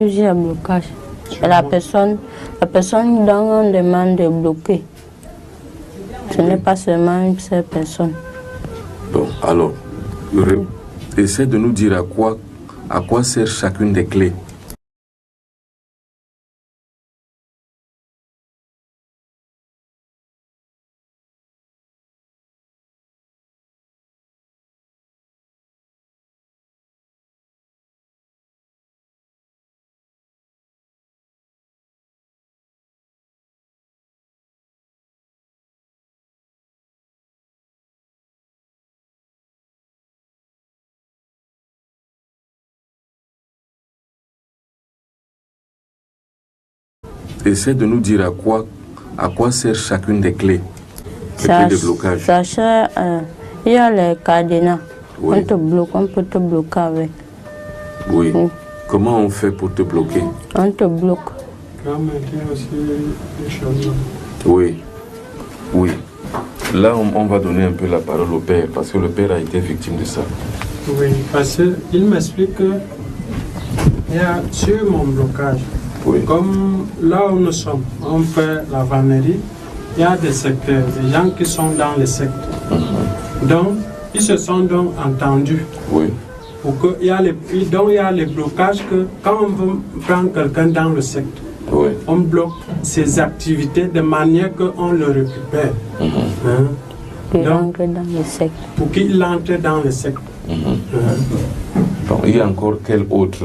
J'ai un blocage. Et la personne dont on demande de bloquer. Ce n'est pas seulement une seule personne. Bon, alors, essaie de nous dire à quoi sert chacune des clés. Essaie de nous dire à quoi sert chacune des clés. Les clés de blocage. Ça sert, il y a les cadenas. Oui. On peut te bloquer avec. Oui. Comment on fait pour te bloquer? On te bloque. Aussi les choses. Oui. Oui. Là, on va donner un peu la parole au père, parce que le père a été victime de ça. Oui, parce qu'il m'explique que il y a sur mon blocage. Oui. Comme là où nous sommes, on fait la vannerie, il y a des secteurs, des gens qui sont dans les sectes. Donc, ils se sont donc entendus. Oui. Il y a les blocages que quand on veut prendre quelqu'un dans le secte, Oui. on bloque ses activités de manière qu'on le récupère. Donc, dans les sectes. pour qu'il entre dans les sectes. Bon, il y a encore quel autre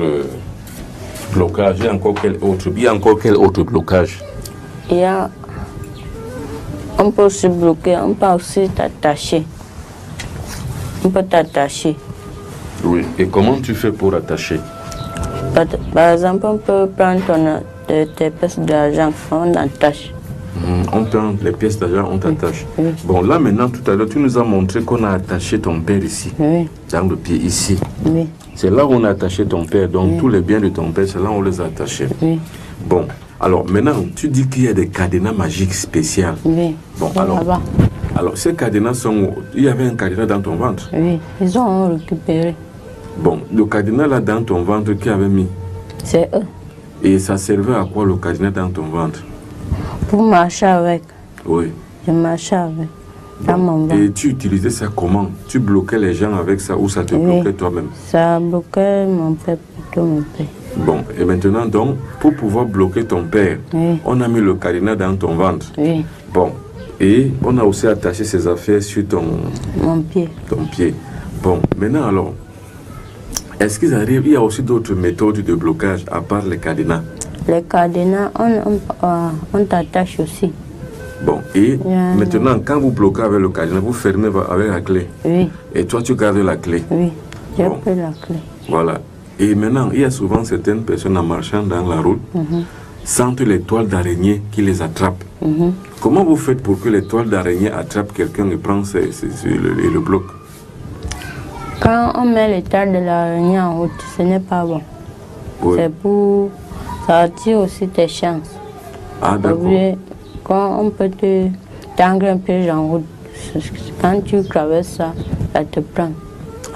blocage? Il y a encore quel autre blocage? On peut se bloquer, on peut aussi t'attacher. On peut t'attacher. Oui. Et comment tu fais pour attacher? Par exemple, on peut prendre tes pièces d'argent, on attache. On prend les pièces d'argent, on t'attache. Oui. Bon, là maintenant, tout à l'heure, tu nous as montré qu'on a attaché ton père ici, Oui. dans le pied ici. Oui. C'est là où on a attaché ton père, donc tous les biens de ton père, c'est là où on les a attachés. Oui. Bon, alors maintenant, tu dis qu'il y a des cadenas magiques spéciaux. Oui. Bon, C'est là-bas. alors ces cadenas sont... Il y avait un cadenas dans ton ventre. Oui, ils ont récupéré. Bon, le cadenas là dans ton ventre, qui avait mis? C'est eux. Et ça servait à quoi le cadenas dans ton ventre? Pour marcher avec. Oui. Je marchais avec. Dans mon ventre. Et tu utilisais ça comment? Tu bloquais les gens avec ça ou ça te bloquait toi-même? Ça bloquait mon père, plutôt mon père. Bon, et maintenant donc, pour pouvoir bloquer ton père, Oui. on a mis le cadenas dans ton ventre. Oui. Bon, et on a aussi attaché ses affaires sur Mon pied. ton pied. Bon, maintenant alors, est-ce qu'il arrive, il y a aussi d'autres méthodes de blocage à part les cadenas? Les cadenas, on t'attache aussi. Bon, et maintenant, quand vous bloquez avec le cadenas, vous fermez avec la clé. Oui. Et toi, tu gardes la clé. Oui. J'ai Bon. pris la clé. Voilà. Et maintenant, il y a souvent certaines personnes en marchant dans la route sentent les toiles d'araignée qui les attrapent. Comment vous faites pour que les toiles d'araignée attrapent quelqu'un et prennent et le bloquent? Quand on met les toiles de l'araignée en route, ce n'est pas bon. Oui. C'est pour... Ça attire aussi tes chances. Ah, d'accord. Quand on peut te tendre un piège en route, quand tu traverses ça, ça te prend.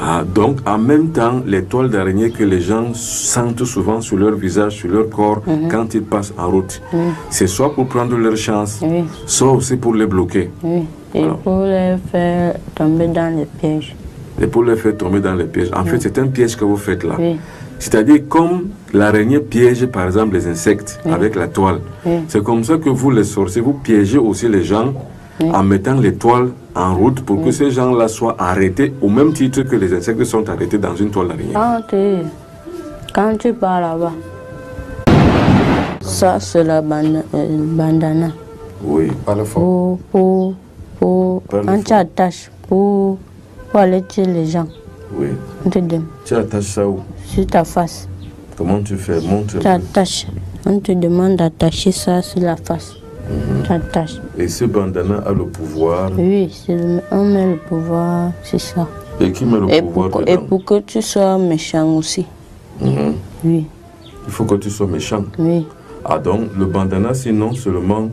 Ah, donc, en même temps, les toiles d'araignée que les gens sentent souvent sur leur visage, sur leur corps, quand ils passent en route, c'est soit pour prendre leur chance, soit aussi pour les bloquer. Oui. Et Alors. pour les faire tomber dans les pièges. Et pour les faire tomber dans les pièges. En fait, c'est un piège que vous faites là. Oui. C'est-à-dire, comme l'araignée piège, par exemple, les insectes avec la toile, c'est comme ça que vous, les sorciers, vous piégez aussi les gens en mettant les toiles en route pour que ces gens-là soient arrêtés au même titre que les insectes sont arrêtés dans une toile d'araignée. Quand tu pars là-bas, ça c'est la bandana. Oui, parle fort. Quand tu attaches pour aller tuer les gens, Oui. on te donne Tu attaches ça où? sur ta face. Comment tu fais? Montre. Tu attaches. On te demande d'attacher ça sur la face. Tu attaches. Et ce bandana a le pouvoir. Oui, on met le pouvoir, c'est ça. Et qui met le pouvoir dedans? Et pour que tu sois méchant aussi. Oui. Il faut que tu sois méchant. Oui. Ah donc, le bandana, sinon seulement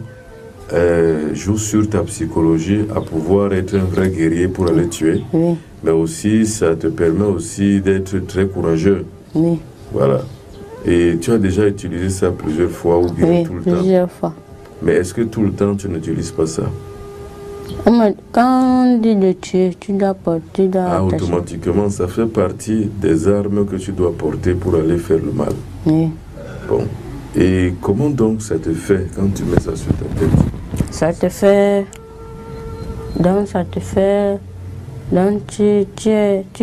joue sur ta psychologie à pouvoir être un vrai guerrier pour aller tuer. Oui. Mais aussi, ça te permet aussi d'être très courageux. Oui. Voilà. Et tu as déjà utilisé ça plusieurs fois ou bien Oui, tout le temps? plusieurs fois. Mais est-ce que tout le temps tu n'utilises pas ça? Quand on dit de tuer, tu dois porter, tu dois attacher. Automatiquement, ça fait partie des armes que tu dois porter pour aller faire le mal. Oui. Bon. Et comment donc ça te fait quand tu mets ça sur ta tête? Ça te fait... Donc ça te fait... Donc tu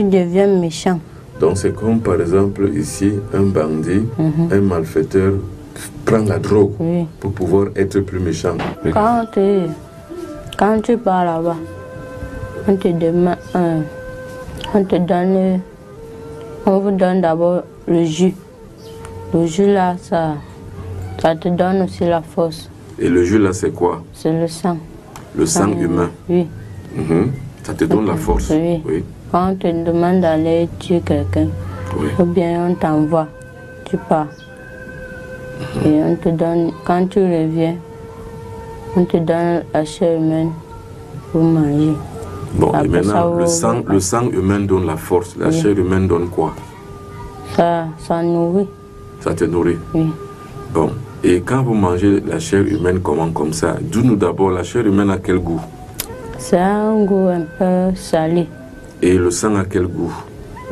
deviens méchant. Donc c'est comme par exemple ici, un bandit, un malfaiteur prend la drogue pour pouvoir être plus méchant. Quand tu pars là-bas, on te demande, on vous donne d'abord le jus. Le jus là, ça te donne aussi la force. Et le jus là, c'est quoi? C'est le sang. Le sang humain. Oui. Ça te donne la force. Oui. Quand on te demande d'aller tuer quelqu'un, ou bien on t'envoie, tu pars. Et on te donne, quand tu reviens, on te donne la chair humaine pour manger. Bon, après et maintenant, le sang humain donne la force. La chair humaine donne quoi? Ça nourrit. Ça te nourrit? Oui. Bon, et quand vous mangez la chair humaine, comment comme ça? Dis-nous d'abord, la chair humaine a quel goût? C'est un goût un peu salé. Et le sang a quel goût?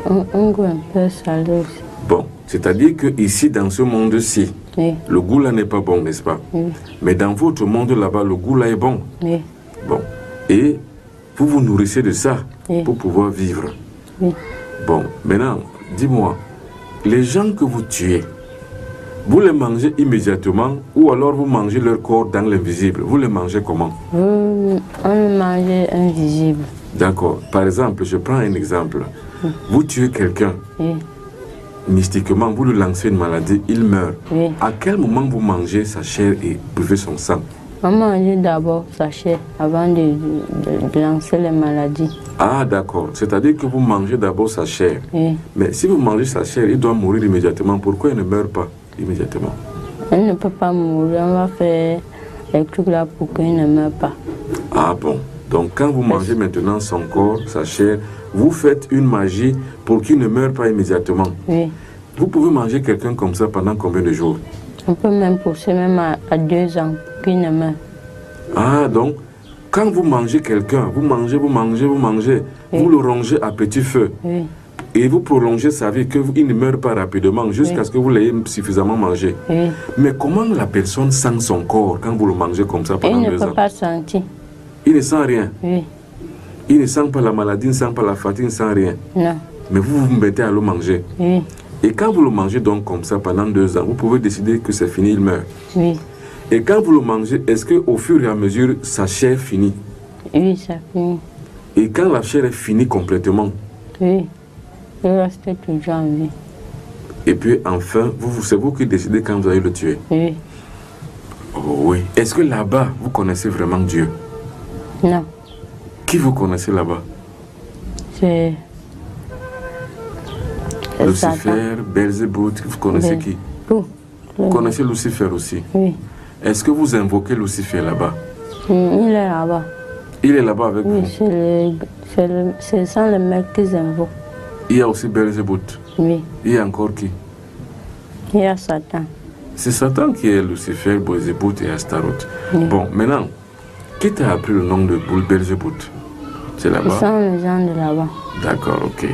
Un goût un peu salé aussi. Bon, c'est-à-dire que ici, dans ce monde-ci, le goût là n'est pas bon, n'est-ce pas? Mais dans votre monde là-bas, le goût là est bon. Bon, et vous vous nourrissez de ça pour pouvoir vivre. Bon, maintenant, dis-moi, les gens que vous tuez, vous les mangez immédiatement ou alors vous mangez leur corps dans l'invisible? Vous les mangez comment? On le mange invisible. D'accord. Par exemple, je prends un exemple. Vous tuez quelqu'un. Mystiquement, vous lui lancez une maladie, il meurt. À quel moment vous mangez sa chair et buvez son sang? On mange d'abord sa chair avant de lancer les maladies. Ah, d'accord. C'est-à-dire que vous mangez d'abord sa chair. Mais si vous mangez sa chair, il doit mourir immédiatement. Pourquoi il ne meurt pas immédiatement? Il ne peut pas mourir. On va faire les trucs là pour qu'il ne meure pas. Ah bon. Donc quand vous mangez maintenant son corps, sa chair, vous faites une magie pour qu'il ne meure pas immédiatement. Vous pouvez manger quelqu'un comme ça pendant combien de jours? On peut même pousser même à 2 ans pour qu'il ne meure. Ah, donc quand vous mangez quelqu'un, vous mangez, vous le rongez à petit feu. Et vous prolongez sa vie, qu'il ne meure pas rapidement jusqu'à ce que vous l'ayez suffisamment mangé. Mais comment la personne sent son corps quand vous le mangez comme ça pendant 2 ans? Il ne peut pas sentir. Il ne sent rien. Il ne sent pas la maladie, il ne sent pas la fatigue, il ne sent rien. Non. Mais vous vous mettez à le manger. Et quand vous le mangez donc comme ça pendant 2 ans, vous pouvez décider que c'est fini, il meurt. Et quand vous le mangez, est-ce qu'au fur et à mesure, sa chair finit? Oui, ça finit. Et quand la chair est finie complètement? Il reste toujours en vie. Et puis enfin, c'est vous qui décidez quand vous allez le tuer? Oh oui. Est-ce que là-bas, vous connaissez vraiment Dieu? Non. Qui vous connaissez là-bas? C'est Lucifer, Belzébuth, vous connaissez qui? Tout. Vous connaissez Lucifer aussi? Oui. Est-ce que vous invoquez Lucifer là-bas? Il est là-bas. Il est là-bas avec vous? C'est ça le mec qu'ils invoquent. Il y a aussi Belzébuth? Oui. Il y a encore qui? Il y a Satan. C'est Satan qui est Lucifer, Belzébuth et Astaroth. Bon, maintenant, qui t'a appris le nom de Belzébuth? C'est là-bas? Ce sont les gens de là-bas. D'accord, ok.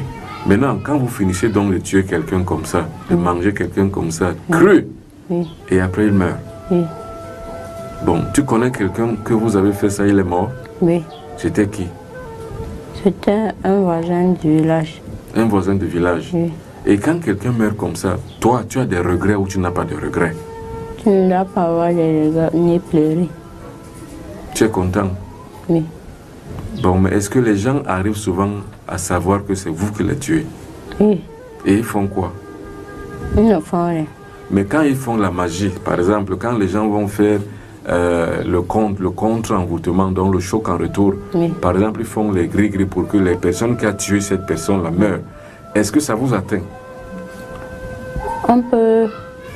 Maintenant, quand vous finissez donc de tuer quelqu'un comme ça, de manger quelqu'un comme ça, cru, et après il meurt. Bon, tu connais quelqu'un que vous avez fait ça, il est mort? Oui. C'était qui? C'était un voisin du village. Un voisin du village? Et quand quelqu'un meurt comme ça, toi, tu as des regrets ou tu n'as pas de regrets? Tu ne dois pas avoir de regrets ni pleurer. Tu es content? Oui. Bon, mais est-ce que les gens arrivent souvent à savoir que c'est vous qui les tuez? Oui. Et ils font quoi? Ils ne font rien. Mais quand ils font la magie, par exemple, quand les gens vont faire le contre-envoûtement, donc le choc en retour, par exemple, ils font les gris-gris pour que les personnes qui ont tué cette personne-là meurent. Est-ce que ça vous atteint? On peut,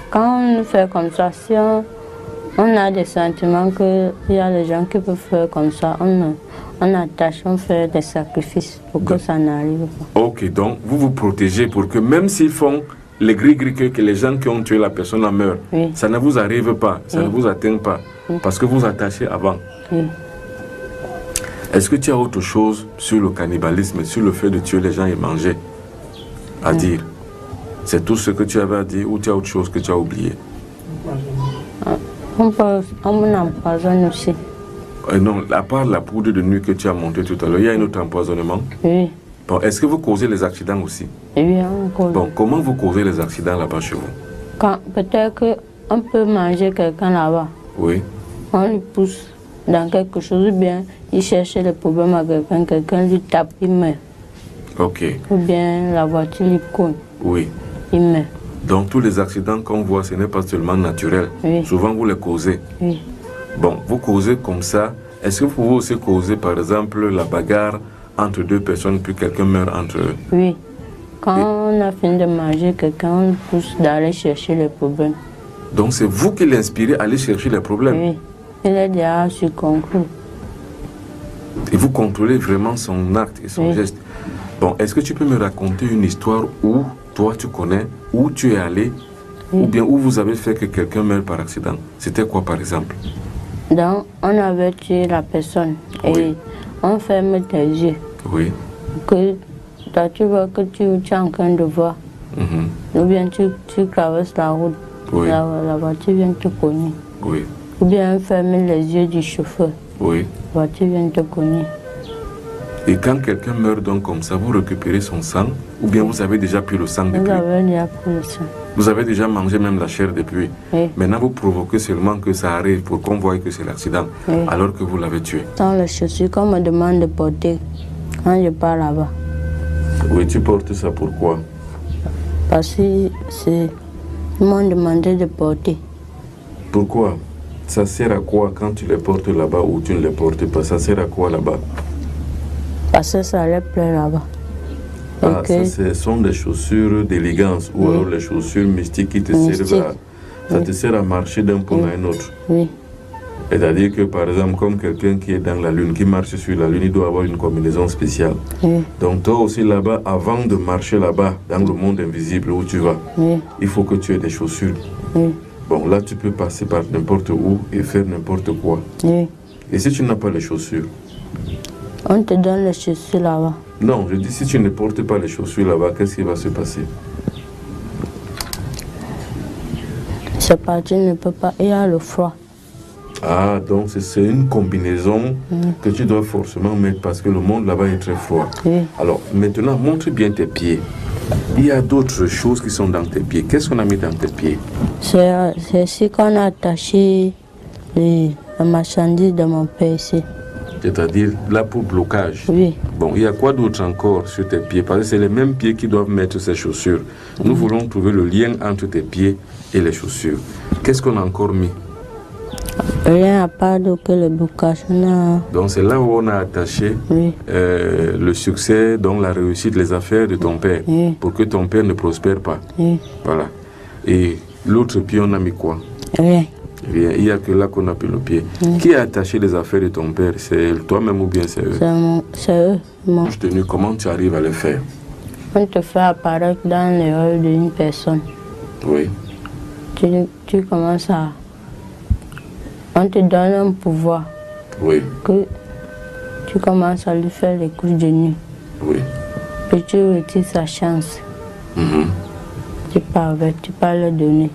quand on fait comme ça, si on a des sentiments qu'il y a des gens qui peuvent faire comme ça, on attache, on fait des sacrifices pour que ça n'arrive pas. Ok, donc vous vous protégez pour que même s'ils font les gris-gris que les gens qui ont tué la personne la meurent. Oui. Ça ne vous arrive pas, ça ne vous atteint pas, parce que vous attachez avant. Oui. Est-ce que tu as autre chose sur le cannibalisme, sur le fait de tuer les gens et manger à dire? C'est tout ce que tu avais à dire ou tu as autre chose que tu as oublié? On empoisonne aussi. Non, à part la poudre de nuit que tu as montée tout à l'heure, il y a un autre empoisonnement? Oui. Bon, est-ce que vous causez les accidents aussi? Oui, on cause. Bon, comment vous causez les accidents là-bas chez vous? Peut-être qu'on peut manger quelqu'un là-bas. Oui. On lui pousse dans quelque chose, ou bien il cherche les problèmes à quelqu'un, quelqu'un lui tape, il meurt. Ok. Ou bien la voiture lui cogne, Oui. il meurt. Donc tous les accidents qu'on voit, ce n'est pas seulement naturel. Oui. Souvent vous les causez. Oui. Bon, vous causez comme ça. Est-ce que vous pouvez aussi causer par exemple la bagarre entre deux personnes puis quelqu'un meurt entre eux? Oui. Quand on a fini de manger quelqu'un, on le pousse d'aller chercher les problèmes. Donc c'est vous qui l'inspirez à aller chercher les problèmes? Oui. Il est déjà sur concours. Et vous contrôlez vraiment son acte et son geste. Bon, est-ce que tu peux me raconter une histoire où toi tu connais, où tu es allé, ou bien où vous avez fait que quelqu'un meure par accident? C'était quoi par exemple? Donc, on avait tué la personne et on ferme tes yeux. Oui. Que toi, tu vois que tu es en train de voir. Ou bien tu traverses la route. Oui. La voiture vient te cogner. Oui. Ou bien on ferme les yeux du chauffeur. Oui. La voiture vient te cogner. Et quand quelqu'un meurt donc comme ça, vous récupérez son sang, ou bien vous avez déjà pris le sang depuis? Vous avez déjà pris le sang. Vous avez déjà mangé même la chair depuis. Oui. Maintenant, vous provoquez seulement que ça arrive pour qu'on voie que c'est l'accident, alors que vous l'avez tué. Sans les chaussures qu'on me demande de porter quand je pars là-bas. Oui, tu portes ça pourquoi? Parce que ils m'ont demandé de porter. Pourquoi? Ça sert à quoi quand tu les portes là-bas ou tu ne les portes pas? Ça sert à quoi là-bas? Parce que ça allait plaire là-bas. Ah, ça, ce sont des chaussures d'élégance ou alors les chaussures mystiques qui te servent à... Ça te sert à marcher d'un point à un autre. Oui. C'est-à-dire que, par exemple, comme quelqu'un qui est dans la Lune, qui marche sur la Lune, il doit avoir une combinaison spéciale. Oui. Donc toi aussi là-bas, avant de marcher là-bas, dans le monde invisible où tu vas, il faut que tu aies des chaussures. Oui. Bon, là, tu peux passer par n'importe où et faire n'importe quoi. Oui. Et si tu n'as pas les chaussures? On te donne les chaussures là-bas. Non, je dis si tu ne portes pas les chaussures là-bas, qu'est-ce qui va se passer? C'est pas, tu ne peux pas, il y a le froid. Ah, donc c'est une combinaison que tu dois forcément mettre parce que le monde là-bas est très froid. Oui. Alors, maintenant, montre bien tes pieds. Il y a d'autres choses qui sont dans tes pieds. Qu'est-ce qu'on a mis dans tes pieds? C'est ici qu'on a attaché les marchandises de mon père ici. C'est-à-dire là pour blocage. Oui. Bon, il y a quoi d'autre encore sur tes pieds? Parce que c'est les mêmes pieds qui doivent mettre ces chaussures. Nous voulons trouver le lien entre tes pieds et les chaussures. Qu'est-ce qu'on a encore mis? Rien à part que le blocage. Donc c'est là où on a attaché le succès, donc la réussite, les affaires de ton père, pour que ton père ne prospère pas. Voilà. Et l'autre pied, on a mis quoi? Rien. Rien. Il n'y a que là qu'on a pris le pied. Qui a attaché les affaires de ton père? C'est toi-même ou bien c'est eux? C'est eux. Comment tu arrives à le faire? On te fait apparaître dans les rôles d'une personne. Oui. Tu commences à... On te donne un pouvoir. Oui. Que tu commences à lui faire les couches de nuit. Oui. Et tu retires sa chance. Tu peux le donner.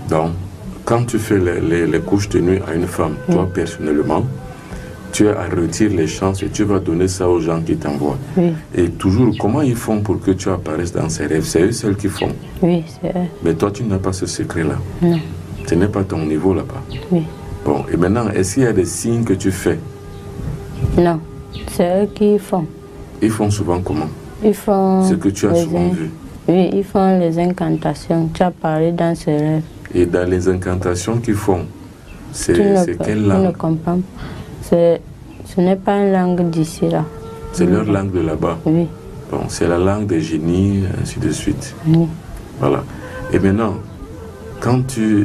Donc, quand tu fais les couches de nuit à une femme, toi personnellement, tu as à retirer les chances et tu vas donner ça aux gens qui t'envoient. Oui. Et toujours, comment ils font pour que tu apparaisses dans ces rêves? C'est eux seuls qui font. Oui, c'est eux. Mais toi, tu n'as pas ce secret-là. Non. Ce n'est pas ton niveau là-bas. Oui. Bon, et maintenant, est-ce qu'il y a des signes que tu fais? Non, c'est eux qui font. Ils font souvent comment? Ils font... Ce que tu as souvent vu. Oui, ils font les incantations. Tu as parlé dans ces rêves. Et dans les incantations qu'ils font, c'est quelle langue? Tu ne comprends pas. Ce n'est pas une langue d'ici là. C'est leur langue de là-bas? Oui. Bon, c'est la langue des génies, ainsi de suite. Oui. Voilà. Et maintenant,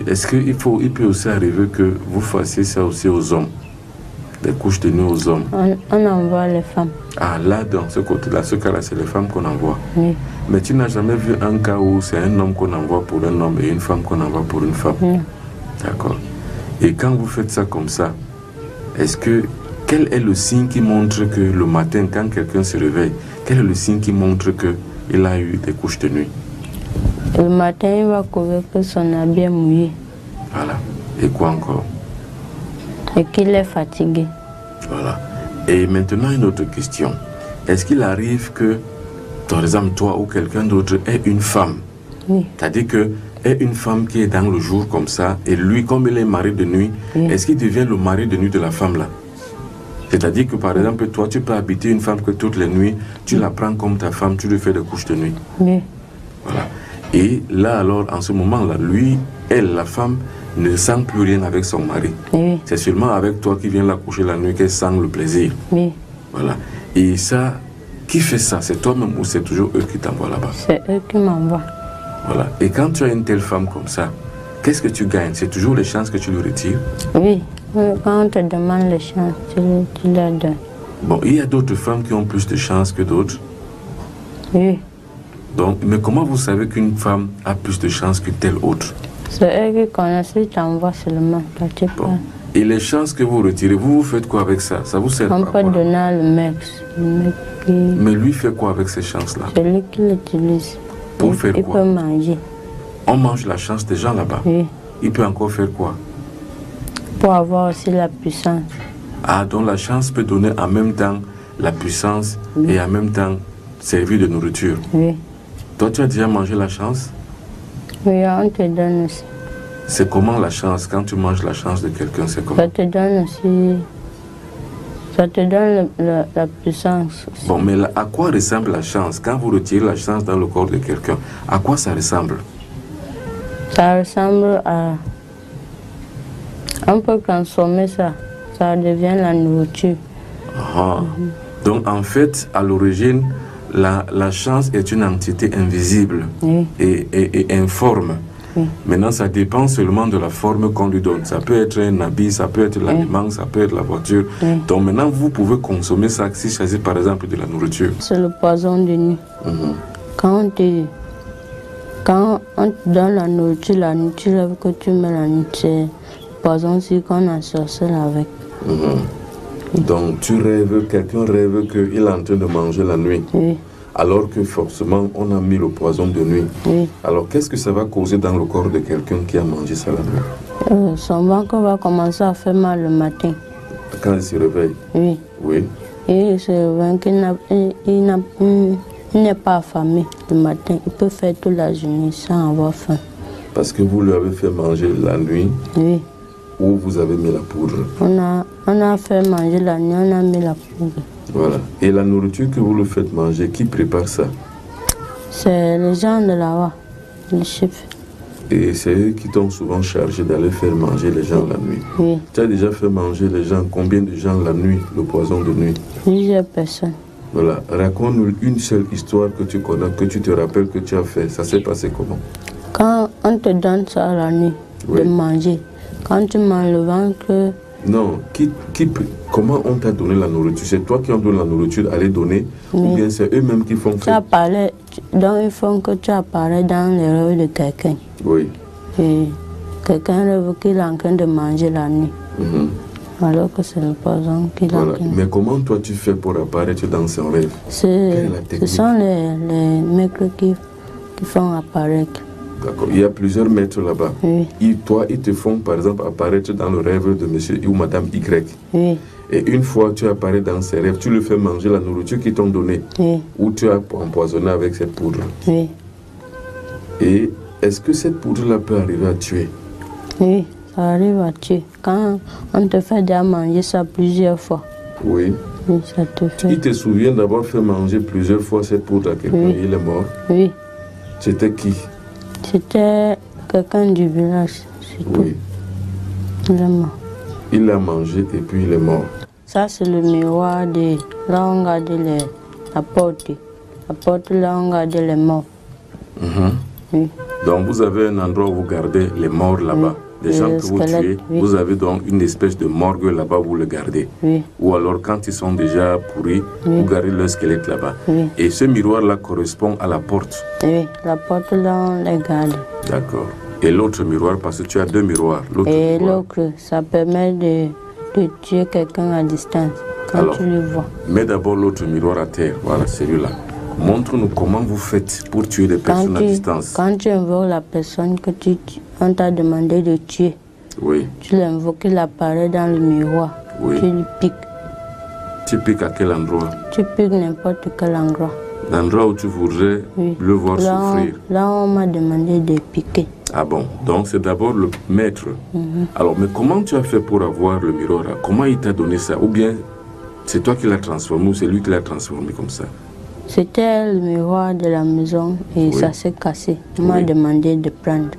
est-ce qu'il peut aussi arriver que vous fassiez ça aussi aux hommes? des couches de nuit aux hommes? On envoie les femmes. Ah, là, dans ce côté-là, ce cas-là, c'est les femmes qu'on envoie. Oui. Mais tu n'as jamais vu un cas où c'est un homme qu'on envoie pour un homme et une femme qu'on envoie pour une femme? Oui. D'accord. Et quand vous faites ça comme ça, quel est le signe qui montre que le matin, quand quelqu'un se réveille, quel est le signe qui montre qu'il a eu des couches de nuit? Le matin, il va trouver que son habit est mouillé. Voilà. Et quoi encore? Et qu'il est fatigué. Voilà. Et maintenant, une autre question. Est-ce qu'il arrive que, par exemple, toi ou quelqu'un d'autre est une femme? Oui. C'est-à-dire que est une femme qui est dans le jour comme ça, et lui, comme il est mari de nuit, oui. Est-ce qu'il devient le mari de nuit de la femme là? C'est-à-dire que, par exemple, toi, tu peux habiter une femme que toutes les nuits, tu la prends comme ta femme, tu lui fais des couches de nuit. Oui. Voilà. Et là, alors, en ce moment-là, lui, elle, la femme, ne sent plus rien avec son mari. Oui. C'est seulement avec toi qui viens la coucher la nuit qu'elle sent le plaisir. Oui. Voilà. Et ça, qui fait ça? C'est toi-même ou c'est toujours eux qui t'envoient là-bas? C'est eux qui m'envoient. Voilà. Et quand tu as une telle femme comme ça, qu'est-ce que tu gagnes? C'est toujours les chances que tu lui retires? Oui. Quand on te demande les chances, tu leur donnes. Bon, il y a d'autres femmes qui ont plus de chances que d'autres. Oui. Donc, mais comment vous savez qu'une femme a plus de chances que telle autre? C'est eux qui connaissent, ils t'envoient seulement. Bon. Et les chances que vous retirez, vous faites quoi avec ça? Ça vous sert on à quoi? peut donner à le mec qui... Mais lui fait quoi avec ces chances-là? C'est lui qui l'utilise. Pour faire quoi? Il peut manger. On mange la chance des gens là-bas? Oui. Il peut encore faire quoi? Pour avoir aussi la puissance. Ah, donc la chance peut donner en même temps la puissance et en même temps servir de nourriture. Oui. Toi, tu as déjà mangé la chance? Oui, on te donne aussi. C'est comment la chance? Quand tu manges la chance de quelqu'un, c'est comment? Ça te donne aussi... Ça te donne la puissance aussi. Bon, mais à quoi ressemble la chance? Quand vous retirez la chance dans le corps de quelqu'un, à quoi ça ressemble? Ça ressemble à... On peut consommer ça. Ça devient la nourriture. Ah. Donc, en fait, à l'origine, la chance est une entité invisible Oui. et informe. Oui. Maintenant, ça dépend seulement de la forme qu'on lui donne. Ça peut être un habit, ça peut être l'aliment, ça peut être la voiture. Oui. Donc maintenant, vous pouvez consommer ça si c'est par exemple de la nourriture. C'est le poison de nuit. Quand on te donne la nourriture que tu mets la nuit, c'est le poison aussi qu'on a sorcelé avec. Donc tu rêves, quelqu'un rêve qu'il est en train de manger la nuit. Oui. Alors que forcément, on a mis le poison de nuit. Oui. Alors, qu'est-ce que ça va causer dans le corps de quelqu'un qui a mangé ça la nuit? Son ventre va commencer à faire mal le matin. Quand il se réveille? Oui. Oui. Et il se réveille qu'il n'est pas affamé le matin. Il peut faire toute la journée sans avoir faim. Parce que vous lui avez fait manger la nuit? Oui. Ou vous avez mis la poudre? On a fait manger la nuit, on a mis la poudre. Voilà. Et la nourriture que vous le faites manger, qui prépare ça? C'est les gens de là-bas, les chefs. Et c'est eux qui t'ont souvent chargé d'aller faire manger les gens la nuit. Oui. Tu as déjà fait manger les gens, combien de gens la nuit, le poison de nuit? Plusieurs personnes. Voilà. Raconte-nous une seule histoire que tu connais, que tu te rappelles que tu as fait. Ça s'est passé comment? Quand on te donne ça la nuit, de manger, quand tu manges le ventre... Non, comment on t'a donné la nourriture? C'est toi qui en donnes la nourriture à les donner? Ou bien c'est eux-mêmes qui font tu apparais, donc il faut que tu apparais dans les rêves de quelqu'un. Oui. Et quelqu'un rêve qu'il est en train de manger la nuit. Alors que c'est le poison qu'il a. Voilà. Mais comment toi tu fais pour apparaître dans son rêve? Ce sont les mecs qui font apparaître. D'accord. Il y a plusieurs maîtres là-bas. Oui. Ils te font par exemple apparaître dans le rêve de monsieur ou madame Y. Oui. Et une fois tu apparais dans ses rêves, tu lui fais manger la nourriture qu'ils t'ont donnée. Oui. Ou tu as empoisonné avec cette poudre. Oui. Et est-ce que cette poudre-là peut arriver à tuer? Oui, ça arrive à tuer. Quand on te fait déjà manger ça plusieurs fois. Oui. Oui, ça te fait. Il te souvient d'avoir fait manger plusieurs fois cette poudre à quelqu'un et il est mort? Oui. C'était qui? C'était quelqu'un du village, c'est tout. Oui. Il est mort. Il l'a mangé et puis il est mort. Ça, c'est le miroir de là on garde la porte. La porte, là on garde les morts. Oui. Donc vous avez un endroit où vous gardez les morts là-bas? des gens que vous tuez, vous avez donc une espèce de morgue là-bas où vous le gardez. Oui. Ou alors quand ils sont déjà pourris, vous gardez leur squelette là-bas. Oui. Et ce miroir-là correspond à la porte. Oui, la porte là, on les garde. D'accord. Et l'autre miroir, parce que tu as deux miroirs. Et l'autre, ça permet de tuer quelqu'un à distance, quand alors, tu le vois. Mets d'abord l'autre miroir à terre, voilà, celui-là. Montre-nous comment vous faites pour tuer des personnes à distance. Quand tu invoques la personne que on t'a demandé de tuer, oui. Tu l'invoques, il apparaît dans le miroir. Oui. Tu lui piques. Tu piques à quel endroit? Tu piques n'importe quel endroit. L'endroit où tu voudrais le voir souffrir. Là, on m'a demandé de piquer. Ah bon, donc c'est d'abord le maître. Alors, mais comment tu as fait pour avoir le miroir là? Comment il t'a donné ça? Ou bien c'est toi qui l'as transformé ou c'est lui qui l'a transformé comme ça? C'était le miroir de la maison et ça s'est cassé. On m'a demandé de prendre.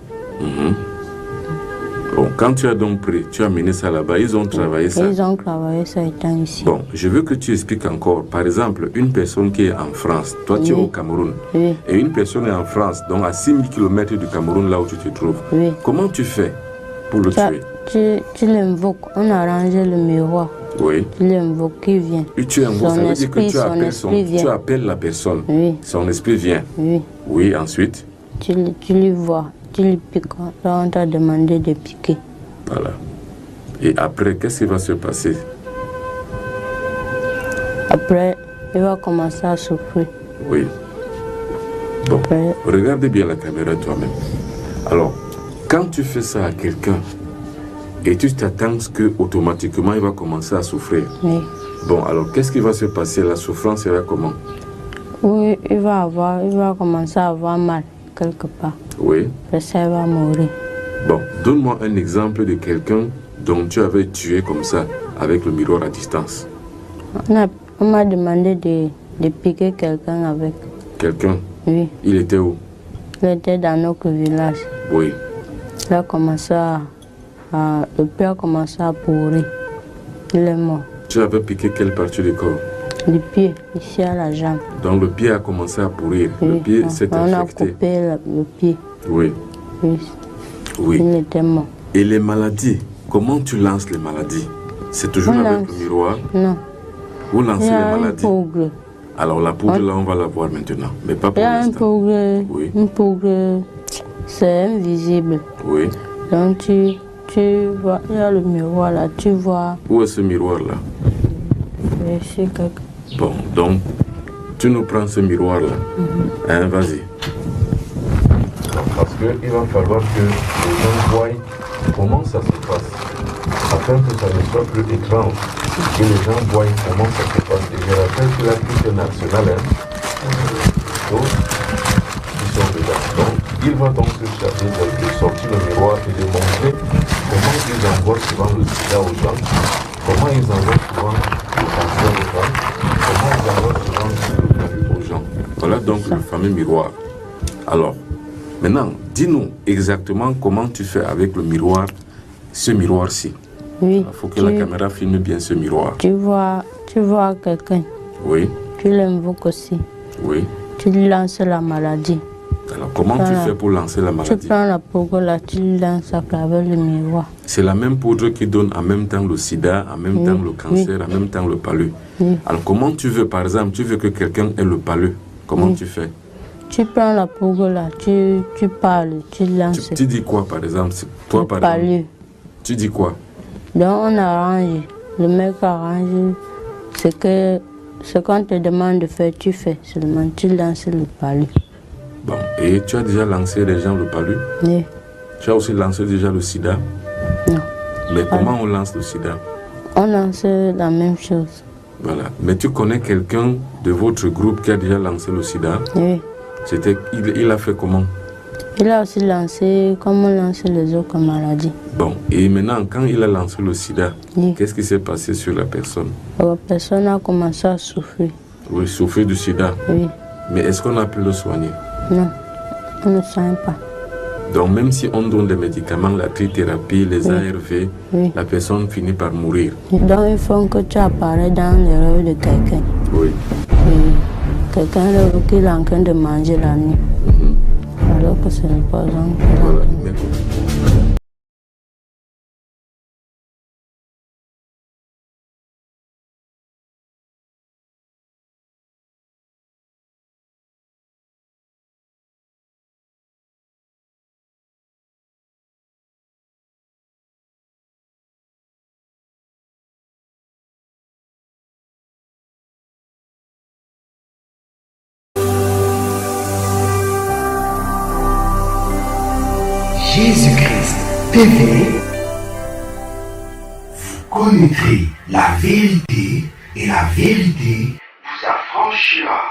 Bon, quand tu as donc pris, tu as mené ça là-bas, ils ont travaillé ça. Ils ont travaillé ça étant ici. Bon, je veux que tu expliques encore. Par exemple, une personne qui est en France, toi tu es au Cameroun, et une personne est en France, donc à 6000 km du Cameroun, là où tu te trouves. Comment tu fais pour le tuer? Tu l'invoques, on a rangé le miroir. Oui. Tu l'invoques, il vient. Et tu invoques, ça veut dire que tu appelles la personne. Oui. Son esprit vient. Oui. Oui, ensuite? Tu lui vois. Tu lui piques. Là, on t'a demandé de piquer. Voilà. Et après, qu'est-ce qui va se passer? Après, il va commencer à souffrir. Oui. Bon, après, regardez bien la caméra toi-même. Alors, quand tu fais ça à quelqu'un, et tu t'attends qu'automatiquement il va commencer à souffrir. Oui. Bon, alors qu'est-ce qui va se passer? La souffrance sera comment? Oui, il va commencer à avoir mal quelque part. Oui. Après ça, il va mourir. Bon, donne-moi un exemple de quelqu'un dont tu avais tué comme ça, avec le miroir à distance. On m'a demandé de piquer quelqu'un avec. Quelqu'un? Oui. Il était où? Il était dans notre village. Oui. Il a commencé le père a commencé à pourrir. Il est mort. Tu avais piqué quelle partie du corps? Le pied, ici à la jambe. Donc le pied a commencé à pourrir. Oui. Le pied s'est infecté. On a coupé le pied. Oui. Oui. Oui. Il était mort. Et les maladies, comment tu lances les maladies? C'est toujours avec le miroir? Non. Vous lancez les maladies? Poudre. Alors la poudre là, on va la voir maintenant, mais pas pour l'instant. Une poudre, c'est invisible. Oui. Donc tu vois, il y a le miroir là, tu vois. Où est ce miroir là? Ici quelque. Bon, donc tu nous prends ce miroir là. Hein, vas-y. Parce qu'il va falloir que les gens voient comment ça se passe, afin que ça ne soit plus étrange. Que les gens voient comment ça se passe. Et je rappelle que la culture nationale, donc, ils sont dedans. Donc, il va donc se charger de sortir le miroir et de montrer comment ils envoient souvent le sida aux gens, comment ils envoient souvent le cancer aux gens, comment ils envoient souvent le palud aux gens. Voilà donc le fameux miroir. Alors, maintenant, dis-nous exactement comment tu fais avec le miroir, ce miroir-ci. Oui. Il faut que la caméra filme bien ce miroir. Tu vois quelqu'un. Oui. Tu l'invoques aussi. Oui. Tu lui lances la maladie. Alors, comment tu fais pour lancer la maladie? Tu prends la poudre là, tu lui lances à travers le miroir. C'est la même poudre qui donne en même temps le sida, en même temps le cancer, en même temps le palud. Alors, comment tu veux, par exemple, tu veux que quelqu'un ait le palud? Comment tu fais? Tu prends la poudre là, tu parles, tu lances. Tu dis quoi, par exemple? Toi, par exemple, tu dis quoi? Donc, on arrange. Le mec arrange ce qu'on te demande de faire, tu fais. Seulement, tu lances le palud. Bon, et tu as déjà lancé les gens le palud? Oui. Tu as aussi lancé déjà le sida? Non. Mais comment on lance le sida? On lance la même chose. Voilà. Mais tu connais quelqu'un de votre groupe qui a déjà lancé le sida? Oui. Il a fait comment? Il a aussi lancé comme on lance les autres maladies. Bon, et maintenant, quand il a lancé le sida, qu'est-ce qui s'est passé sur la personne? La personne a commencé à souffrir. Oui, souffrir du sida? Oui. Mais est-ce qu'on a pu le soigner? Non, on ne soigne pas. Donc même si on donne des médicaments, la trithérapie, les ARV, la personne finit par mourir. Donc il faut que tu apparaisses dans le rêve de quelqu'un. Oui. Quelqu'un qui est en train de manger la nuit. Alors que ce n'est pas un. Voilà. Jésus-Christ TV. Vous connaîtrez la vérité et la vérité vous affranchira.